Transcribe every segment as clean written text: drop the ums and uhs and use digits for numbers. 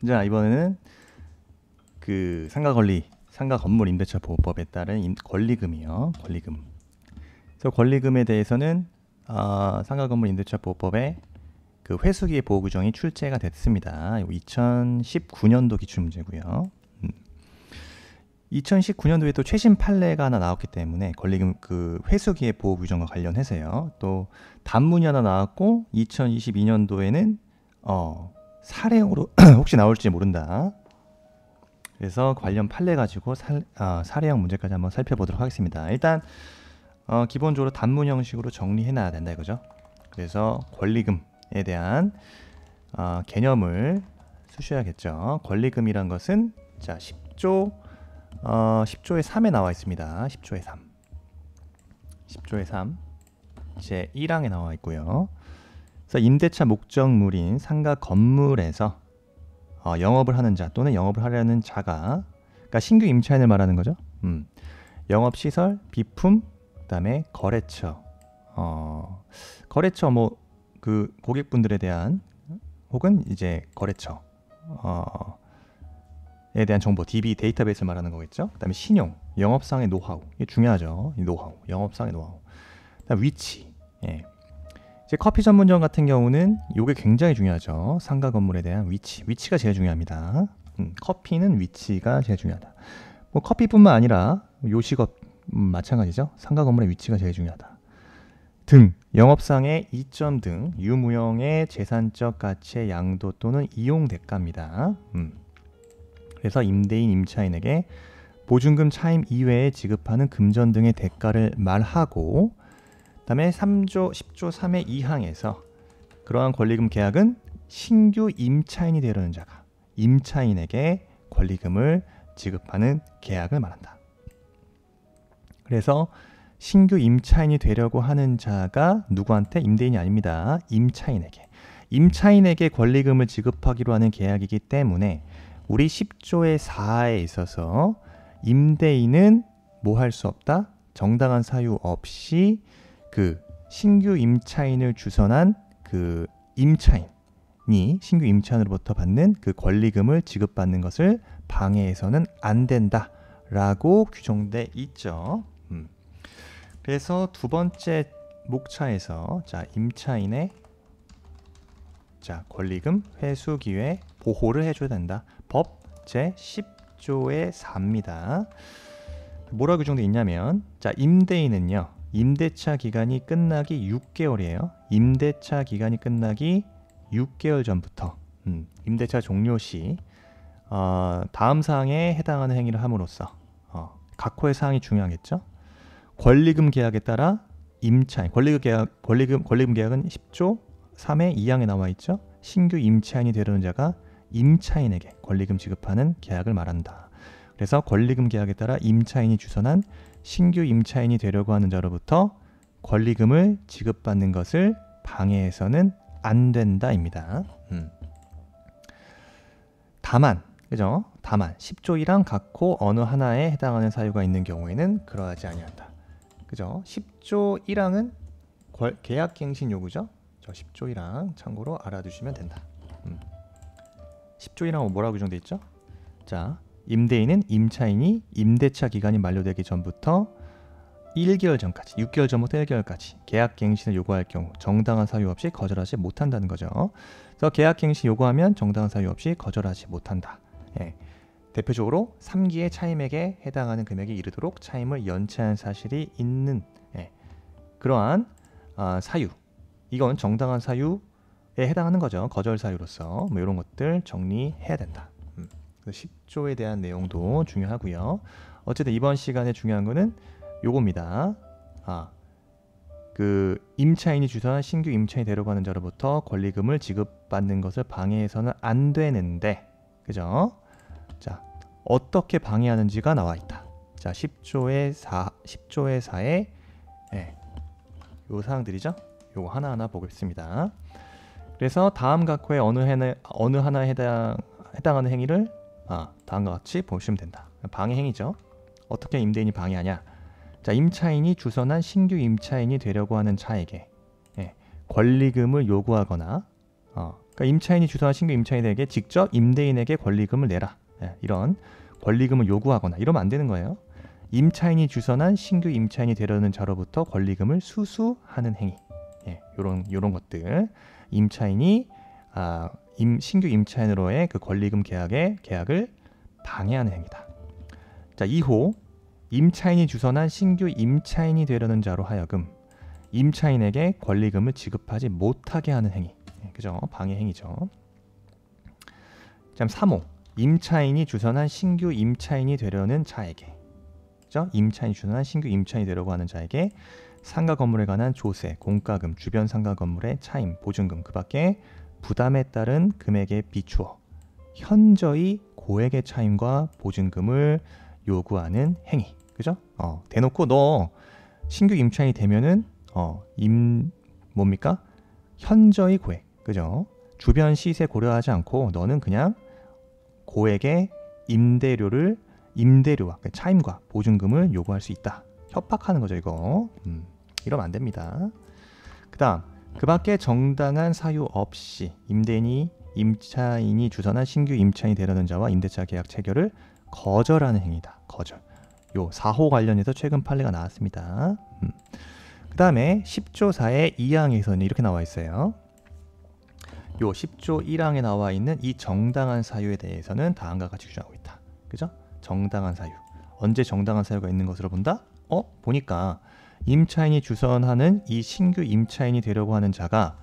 자, 이번에는 그 상가 건물 임대차 보호법에 따른 권리금이요. 권리금. 그래서 권리금에 대해서는 상가 건물 임대차 보호법에 그 회수기의 보호 규정이 출제가 됐습니다. 2019년도 기출 문제고요. 2019년도에 또 최신 판례가 하나 나왔기 때문에 권리금 그 회수기의 보호 규정과 관련해서요. 또 단문이 하나 나왔고 2022년도에는 사례형으로 혹시 나올지 모른다. 그래서 관련 판례 가지고 사례형 문제까지 한번 살펴보도록 하겠습니다. 일단 기본적으로 단문 형식으로 정리해놔야 된다 이거죠. 그래서 권리금에 대한 개념을 쓰셔야겠죠. 권리금이란 것은 자 10조의 3에 나와 있습니다. 10조의 3. 10조의 3. 제 1항에 나와 있고요. 그래서 임대차 목적물인 상가 건물에서 영업을 하는 자 또는 영업을 하려는 자가 그러니까 신규 임차인을 말하는 거죠. 영업시설, 비품, 그다음에 거래처. 거래처 뭐 그 고객분들에 대한 혹은 이제 거래처 에 대한 정보, DB 데이터베이스를 말하는 거겠죠. 그다음에 신용, 영업상의 노하우, 이게 중요하죠. 이 노하우, 영업상의 노하우. 그다음 위치. 예. 이제 커피 전문점 같은 경우는 이게 굉장히 중요하죠. 상가 건물에 대한 위치가 제일 중요합니다. 커피는 위치가 제일 중요하다. 뭐 커피뿐만 아니라 요식업 마찬가지죠. 상가 건물의 위치가 제일 중요하다. 등 영업상의 이점 등 유무형의 재산적 가치의 양도 또는 이용 대가입니다. 그래서 임대인, 임차인에게 보증금 차임 이외에 지급하는 금전 등의 대가를 말하고 그다음에 3조 10조 3의 2항에서 그러한 권리금 계약은 신규 임차인이 되려는 자가 임차인에게 권리금을 지급하는 계약을 말한다. 그래서 신규 임차인이 되려고 하는 자가 누구한테? 임대인이 아닙니다. 임차인에게 권리금을 지급하기로 하는 계약이기 때문에 우리 10조의 4에 있어서 임대인은 뭐 할 수 없다? 정당한 사유 없이 그 신규 임차인을 주선한 그 임차인이 신규 임차인으로부터 받는 그 권리금을 지급받는 것을 방해해서는 안 된다라고 규정돼 있죠. 그래서 두 번째 목차에서 자 임차인의 자 권리금 회수 기회 보호를 해줘야 된다. 법 제 10조의 4입니다. 뭐라 규정돼 있냐면 자 임대인은요. 임대차 기간이 끝나기 6개월이에요. 임대차 기간이 끝나기 6개월 전부터 임대차 종료 시 다음 사항에 해당하는 행위를 함으로써 각호의 사항이 중요하겠죠. 권리금 계약에 따라 임차인 권리금 계약은 10조 3의 2항에 나와 있죠. 신규 임차인이 되려는 자가 임차인에게 권리금 지급하는 계약을 말한다. 그래서 권리금 계약에 따라 임차인이 주선한 신규 임차인이 되려고 하는 자로부터 권리금을 지급받는 것을 방해해서는 안 된다입니다. 다만, 그죠? 다만 10조 1항 각호 어느 하나에 해당하는 사유가 있는 경우에는 그러하지 아니한다. 그죠? 10조 1항은 계약갱신 요구죠. 저 10조 1항 참고로 알아두시면 된다. 10조 1항은 뭐라고 규정돼 있죠? 자, 임대인은 임차인이 임대차 기간이 만료되기 전부터 1개월 전까지, 6개월 전부터 1개월까지 계약갱신을 요구할 경우 정당한 사유 없이 거절하지 못한다는 거죠. 그래서 계약갱신 요구하면 정당한 사유 없이 거절하지 못한다. 예. 대표적으로 3기의 차임액에 해당하는 금액에 이르도록 차임을 연체한 사실이 있는 그러한 사유, 이건 정당한 사유에 해당하는 거죠. 거절 사유로서 뭐 이런 것들 정리해야 된다. 10조에 대한 내용도 중요하고요. 어쨌든 이번 시간에 중요한 거는 요겁니다. 그 임차인이 주선한 신규 임차인이 되려고 하는 자로부터 권리금을 지급받는 것을 방해해서는 안 되는데, 그죠? 자, 어떻게 방해하는지가 나와 있다. 자, 10조의 4에 요 사항들이죠. 요거 하나하나 보겠습니다. 그래서 다음 각호의 어느 하나에 해당하는 행위를 다음과 같이 보시면 된다. 방해 행위죠. 어떻게 임대인이 방해하냐? 자, 임차인이 주선한 신규 임차인이 되려고 하는 자에게 권리금을 요구하거나 그러니까 임차인이 주선한 신규 임차인에게 직접 임대인에게 권리금을 내라. 예, 이런 권리금을 요구하거나 이러면 안 되는 거예요. 임차인이 주선한 신규 임차인이 되려는 자로부터 권리금을 수수하는 행위. 예, 요런 것들. 임차인이 신규 임차인으로의 그 권리금 계약을 방해하는 행위다. 자, 2호. 임차인이 주선한 신규 임차인이 되려는 자로 하여금 임차인에게 권리금을 지급하지 못하게 하는 행위. 예, 그죠? 방해 행위죠. 자, 3호. 임차인이 주선한 신규 임차인이 되려는 자에게, 그죠? 임차인이 주선한 신규 임차인이 되려고 하는 자에게 상가 건물에 관한 조세, 공과금, 주변 상가 건물의 차임, 보증금, 그 밖에 부담에 따른 금액에 비추어 현저히 고액의 차임과 보증금을 요구하는 행위. 그죠? 대놓고 너 신규 임차인이 되면은 뭡니까? 현저히 고액. 그죠? 주변 시세 고려하지 않고 너는 그냥 고액의 임대료와 그러니까 차임과 보증금을 요구할 수 있다. 협박하는 거죠, 이거. 이러면 안 됩니다. 그다음, 그 밖에 정당한 사유 없이 임차인이 주선한 신규 임차인이 되려는 자와 임대차 계약 체결을 거절하는 행위다. 거절. 요 4호 관련해서 최근 판례가 나왔습니다. 그 다음에 10조 4의 2항에서는 이렇게 나와 있어요. 요 10조 1항에 나와 있는 이 정당한 사유에 대해서는 다음과 같이 규정하고 있다. 그죠? 정당한 사유. 언제 정당한 사유가 있는 것으로 본다? 보니까 임차인이 주선하는 이 신규 임차인이 되려고 하는 자가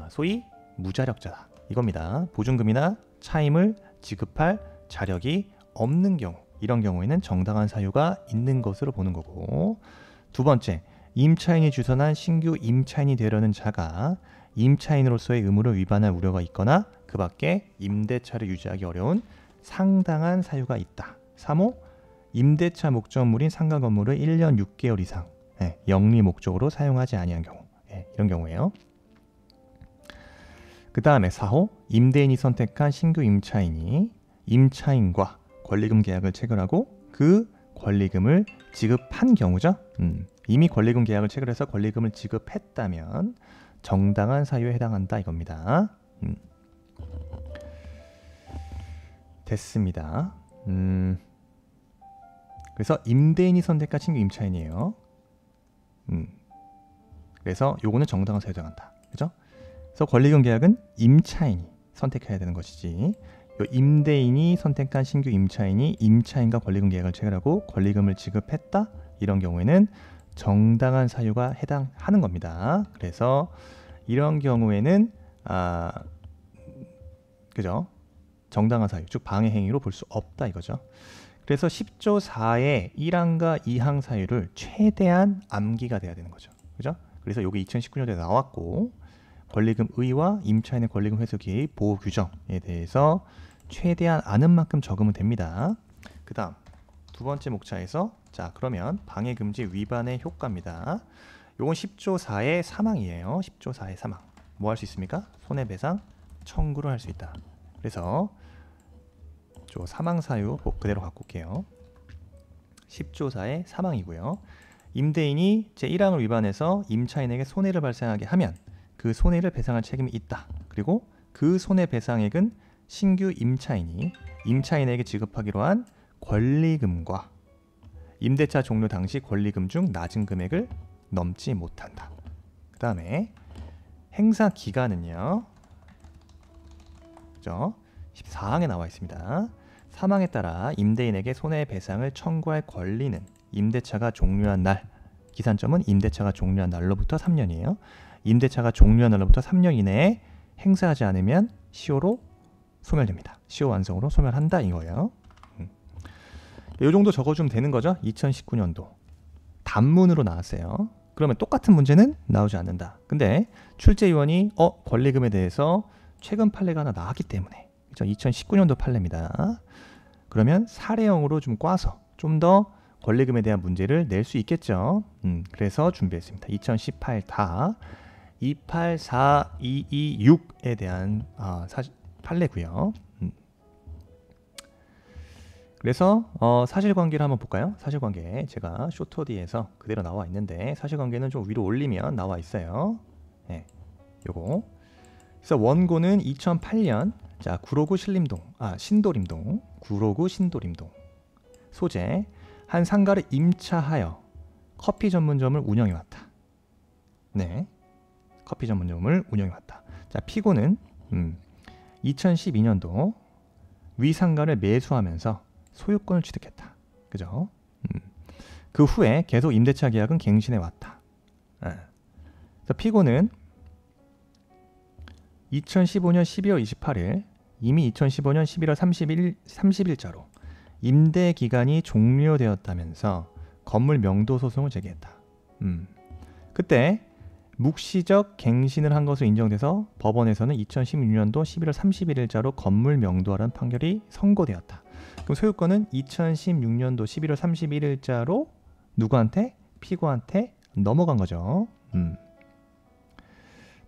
소위 무자력자다. 이겁니다. 보증금이나 차임을 지급할 자력이 없는 경우, 이런 경우에는 정당한 사유가 있는 것으로 보는 거고, 두 번째, 임차인이 주선한 신규 임차인이 되려는 자가 임차인으로서의 의무를 위반할 우려가 있거나 그 밖에 임대차를 유지하기 어려운 상당한 사유가 있다. 3호, 임대차 목적물인 상가 건물을 1년 6개월 이상 영리 목적으로 사용하지 아니한 경우, 이런 경우예요. 그 다음에 4호, 임대인이 선택한 신규 임차인이 임차인과 권리금 계약을 체결하고 그 권리금을 지급한 경우죠. 이미 권리금 계약을 체결해서 권리금을 지급했다면 정당한 사유에 해당한다, 이겁니다. 됐습니다. 그래서 임대인이 선택한 신규 임차인이에요. 그래서 요거는 정당한 사유에 해당한다. 그죠? 그래서 권리금 계약은 임차인이 선택해야 되는 것이지, 요 임대인이 선택한 신규 임차인이 임차인과 권리금 계약을 체결하고 권리금을 지급했다, 이런 경우에는 정당한 사유가 해당하는 겁니다. 그래서 이런 경우에는 그죠? 정당한 사유, 즉 방해 행위로 볼 수 없다, 이거죠. 그래서 10조 4의 1항과 2항 사유를 최대한 암기가 돼야 되는 거죠. 그죠? 그래서 이게 2019년도에 나왔고, 권리금 의의와 임차인의 권리금 회수 기의 보호 규정에 대해서 최대한 아는 만큼 적으면 됩니다. 그 다음 두 번째 목차에서, 자, 그러면 방해금지 위반의 효과입니다. 요건 10조 4의 3항이에요. 10조 4의 3항. 뭐 할 수 있습니까? 손해배상 청구를 할 수 있다. 그래서 저 3항 사유 그대로 갖고 올게요. 10조 4의 3항이고요. 임대인이 제1항을 위반해서 임차인에게 손해를 발생하게 하면 그 손해를 배상할 책임이 있다. 그리고 그 손해배상액은 신규 임차인이 임차인에게 지급하기로 한 권리금과 임대차 종료 당시 권리금 중 낮은 금액을 넘지 못한다. 그 다음에 행사 기간은요, 그죠? 14항에 나와 있습니다. 사망에 따라 임대인에게 손해배상을 청구할 권리는 임대차가 종료한 날, 기산점은 임대차가 종료한 날로부터 3년이에요. 임대차가 종료한 날로부터 3년 이내에 행사하지 않으면 시효로 소멸됩니다. 시효 완성으로 소멸한다, 이거예요. 이 정도 적어주면 되는 거죠. 2019년도 단문으로 나왔어요. 그러면 똑같은 문제는 나오지 않는다. 근데 출제위원이 권리금에 대해서 최근 판례가 하나 나왔기 때문에, 그렇죠? 2019년도 판례입니다. 그러면 사례형으로 좀 꽈서 좀 더 권리금에 대한 문제를 낼 수 있겠죠. 그래서 준비했습니다. 2018 다 284226에 대한 판례고요. 그래서 사실관계를 한번 볼까요? 사실관계 제가 쇼터디에서 그대로 나와 있는데, 사실관계는 좀 위로 올리면 나와 있어요. 네, 요거 그래서 원고는 2008년 자 구로구 신도림동 구로구 신도림동 소재 한 상가를 임차하여 커피 전문점을 운영해왔다. 네, 커피 전문점을 운영해왔다. 자 피고는 2012년도 위 상가를 매수하면서 소유권을 취득했다. 그죠? 그 후에 계속 임대차 계약은 갱신해 왔다. 그래서 피고는 2015년 12월 28일 이미 2015년 11월 30일자로 임대 기간이 종료되었다면서 건물 명도 소송을 제기했다. 그때 묵시적 갱신을 한 것으로 인정돼서 법원에서는 2016년도 11월 31일자로 건물 명도하라는 판결이 선고되었다. 그럼 소유권은 2016년도 11월 31일자로 누구한테? 피고한테 넘어간 거죠.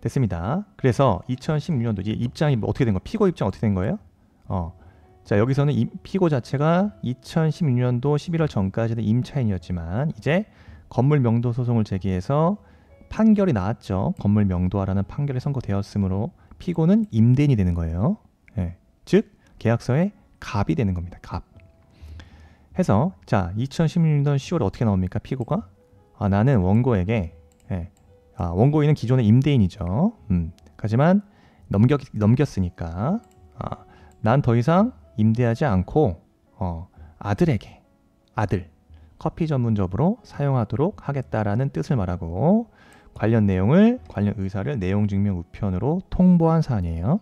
됐습니다. 그래서 2016년도 이제 입장이 어떻게 된 거예요? 피고 입장 어떻게 된 거예요? 자 여기서는 피고 자체가 2016년도 11월 전까지는 임차인이었지만 이제 건물 명도 소송을 제기해서 판결이 나왔죠. 건물 명도하라는 판결이 선고되었으므로 피고는 임대인이 되는 거예요. 예. 즉 계약서에 갑이 되는 겁니다. 갑. 해서 자 2016년 10월에 어떻게 나옵니까? 피고가 나는 원고에게 원고인은 기존의 임대인이죠. 하지만 넘겼으니까 난 더 이상 임대하지 않고 아들에게 커피 전문점으로 사용하도록 하겠다라는 뜻을 말하고 관련 의사를 내용 증명 우편으로 통보한 사안이에요.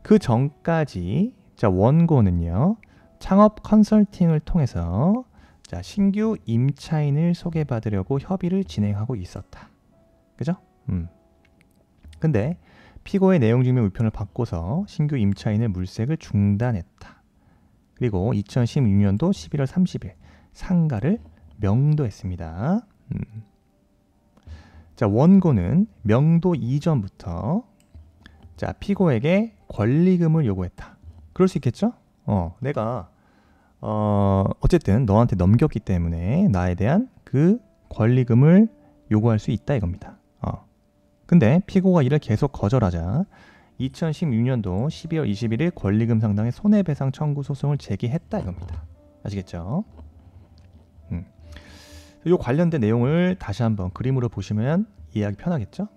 그 전까지 자 원고는요 창업 컨설팅을 통해서 자 신규 임차인을 소개받으려고 협의를 진행하고 있었다. 그죠? 근데 피고의 내용 증명 우편을 받고서 신규 임차인의 물색을 중단했다. 그리고 2016년도 11월 30일 상가를 명도했습니다. 자 원고는 명도 이전부터 자 피고에게 권리금을 요구했다. 그럴 수 있겠죠? 내가 어쨌든 너한테 넘겼기 때문에 나에 대한 그 권리금을 요구할 수 있다 이겁니다. 근데 피고가 이를 계속 거절하자 2016년도 12월 21일 권리금 상당의 손해배상 청구 소송을 제기했다 이겁니다. 아시겠죠? 이 관련된 내용을 다시 한번 그림으로 보시면 이해하기 편하겠죠?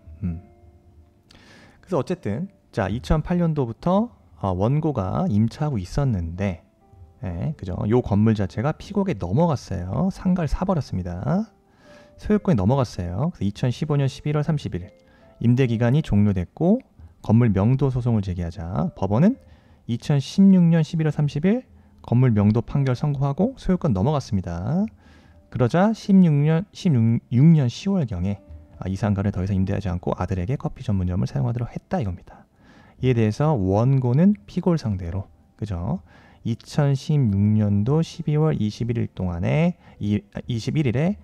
그래서 어쨌든 자 2008년도부터 원고가 임차하고 있었는데 그죠? 요 건물 자체가 피고에게 넘어갔어요. 상가를 사버렸습니다. 소유권이 넘어갔어요. 그래서 2015년 11월 30일 임대기간이 종료됐고 건물 명도 소송을 제기하자 법원은 2016년 11월 30일 건물 명도 판결 선고하고 소유권 넘어갔습니다. 그러자 16년 10월경에 이 상가를 더 이상 임대하지 않고 아들에게 커피 전문점을 사용하도록 했다 이겁니다. 이에 대해서 원고는 피고를 상대로 그죠? 2016년도 12월 21일 동안에 21일에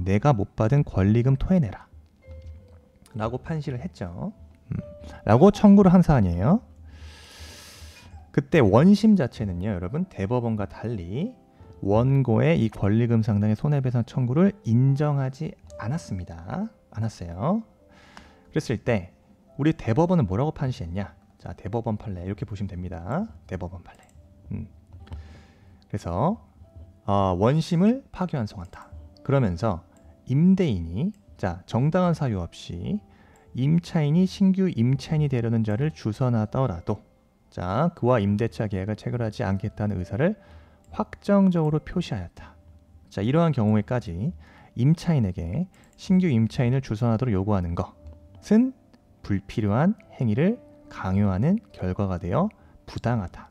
내가 못 받은 권리금 토해내라 라고 판시를 했죠. 라고 청구를 한 사안이에요. 그때 원심 자체는요 여러분 대법원과 달리 원고의 이 권리금 상당의 손해배상 청구를 인정하지 않았어요. 그랬을 때 우리 대법원은 뭐라고 판시했냐? 자 대법원 판례 이렇게 보시면 됩니다. 대법원 판례. 그래서 원심을 파기환송한다. 그러면서 임대인이 자 정당한 사유 없이 임차인이 신규 임차인이 되려는 자를 주선하더라도 자 그와 임대차 계약을 체결하지 않겠다는 의사를 확정적으로 표시하였다. 자 이러한 경우에까지 임차인에게 신규 임차인을 주선하도록 요구하는 것은 불필요한 행위를 강요하는 결과가 되어 부당하다.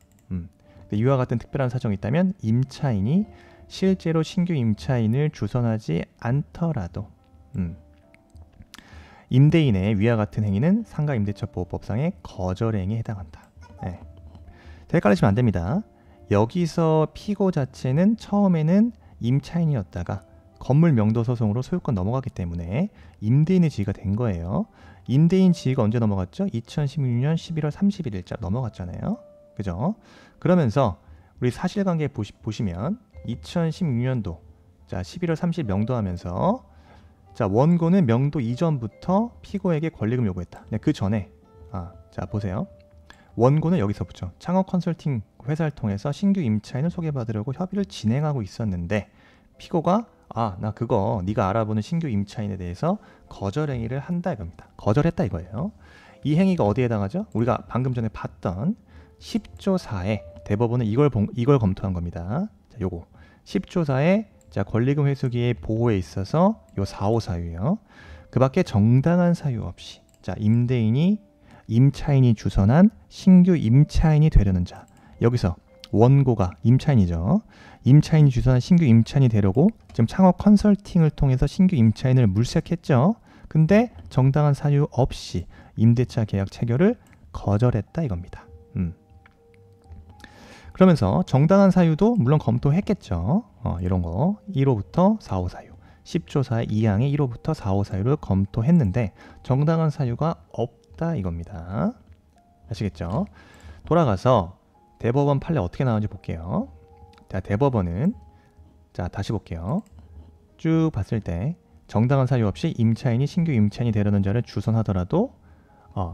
이와 같은 특별한 사정이 있다면 임차인이 실제로 신규 임차인을 주선하지 않더라도 임대인의 위와 같은 행위는 상가임대차보호법상의 거절행위에 해당한다. 헷갈리시면 안 됩니다. 여기서 피고 자체는 처음에는 임차인이었다가 건물 명도 소송으로 소유권 넘어갔기 때문에 임대인의 지위가 된 거예요. 임대인 지위가 언제 넘어갔죠? 2016년 11월 31일자 넘어갔잖아요. 그죠? 그러면서 우리 사실관계 보시면 2016년도 자 11월 30일 명도하면서 자 원고는 명도 이전부터 피고에게 권리금 요구했다. 그 전에 자 보세요. 원고는 여기서 붙죠. 창업 컨설팅 회사를 통해서 신규 임차인을 소개받으려고 협의를 진행하고 있었는데 피고가 나 그거 네가 알아보는 신규 임차인에 대해서 거절 행위를 한다 이겁니다. 거절했다 이거예요. 이 행위가 어디에 해당하죠? 우리가 방금 전에 봤던 10조 4에 대법원은 이걸 검토한 겁니다. 자, 요거 10조 4에 자, 권리금 회수기의 보호에 있어서 요 4호 사유예요. 그 밖에 정당한 사유 없이 자, 임차인이 주선한 신규 임차인이 되려는 자. 여기서 원고가 임차인이죠. 임차인이 주선한 신규 임차인이 되려고 지금 창업 컨설팅을 통해서 신규 임차인을 물색했죠. 근데 정당한 사유 없이 임대차 계약 체결을 거절했다 이겁니다. 그러면서 정당한 사유도 물론 검토했겠죠. 이런 거 1호부터 4호 사유 10조 4의 2항의 1호부터 4호 사유를 검토했는데 정당한 사유가 없다 이겁니다. 아시겠죠? 돌아가서 대법원 판례 어떻게 나오는지 볼게요. 자, 대법원은 자 다시 볼게요. 쭉 봤을 때 정당한 사유 없이 임차인이 신규 임차인이 되려는 자를 주선하더라도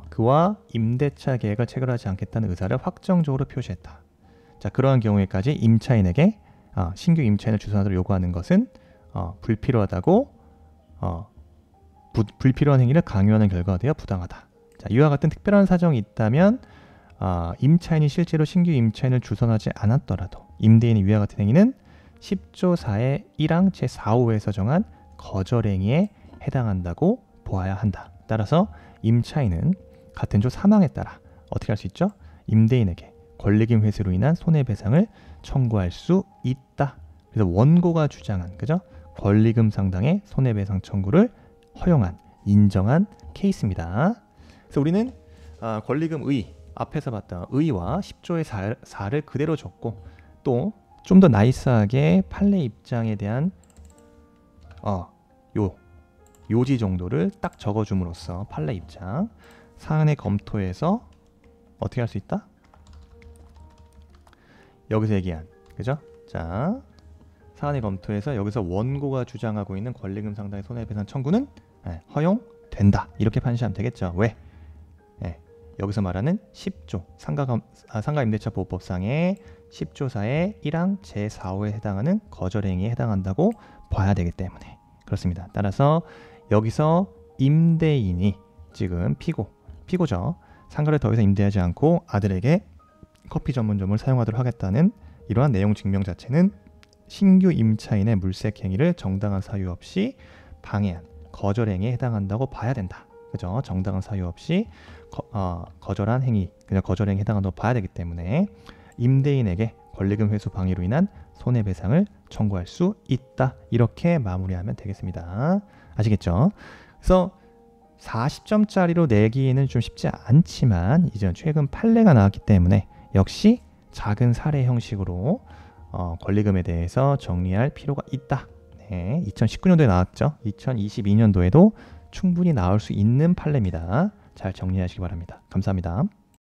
그와 임대차 계약을 체결하지 않겠다는 의사를 확정적으로 표시했다. 자, 그러한 경우에까지 임차인에게 신규 임차인을 주선하도록 요구하는 것은 불필요하다고 불필요한 행위를 강요하는 결과가 되어 부당하다. 자, 이와 같은 특별한 사정이 있다면 임차인이 실제로 신규 임차인을 주선하지 않았더라도 임대인이 위와 같은 행위는 10조 4의 1항 제4호에서 정한 거절행위에 해당한다고 보아야 한다. 따라서 임차인은 같은 조 3항에 따라 어떻게 할 수 있죠? 임대인에게 권리금 회수로 인한 손해배상을 청구할 수 있다. 그래서 원고가 주장한 그죠? 권리금 상당의 손해배상 청구를 허용한 인정한 케이스입니다. 그래서 우리는 권리금 의 앞에서 봤던 의와 10조의 4를 그대로 줬고 또 좀 더 나이스하게 판례 입장에 대한 요지 정도를 딱 적어줌으로써 판례 입장 사안의 검토에서 어떻게 할 수 있다? 여기서 얘기한 그죠? 자, 사안의 검토에서 여기서 원고가 주장하고 있는 권리금 상당의 손해배상 청구는 허용된다 이렇게 판시하면 되겠죠. 왜? 여기서 말하는 10조 상가임대차보호법상의 10조 4의 1항 제4호에 해당하는 거절행위에 해당한다고 봐야 되기 때문에 그렇습니다. 따라서 여기서 임대인이 지금 피고죠. 상가를 더 이상 임대하지 않고 아들에게 커피 전문점을 사용하도록 하겠다는 이러한 내용 증명 자체는 신규 임차인의 물색 행위를 정당한 사유 없이 방해한 거절행위에 해당한다고 봐야 된다. 그죠? 정당한 사유 없이 거절한 행위, 그냥 거절행위에 해당한다고 봐야 되기 때문에 임대인에게 권리금 회수 방해로 인한 손해배상을 청구할 수 있다. 이렇게 마무리하면 되겠습니다. 아시겠죠? 그래서 40점짜리로 내기는 좀 쉽지 않지만 이제 최근 판례가 나왔기 때문에 역시 작은 사례 형식으로 권리금에 대해서 정리할 필요가 있다. 2019년도에 나왔죠. 2022년도에도 충분히 나올 수 있는 판례입니다. 잘 정리하시기 바랍니다. 감사합니다.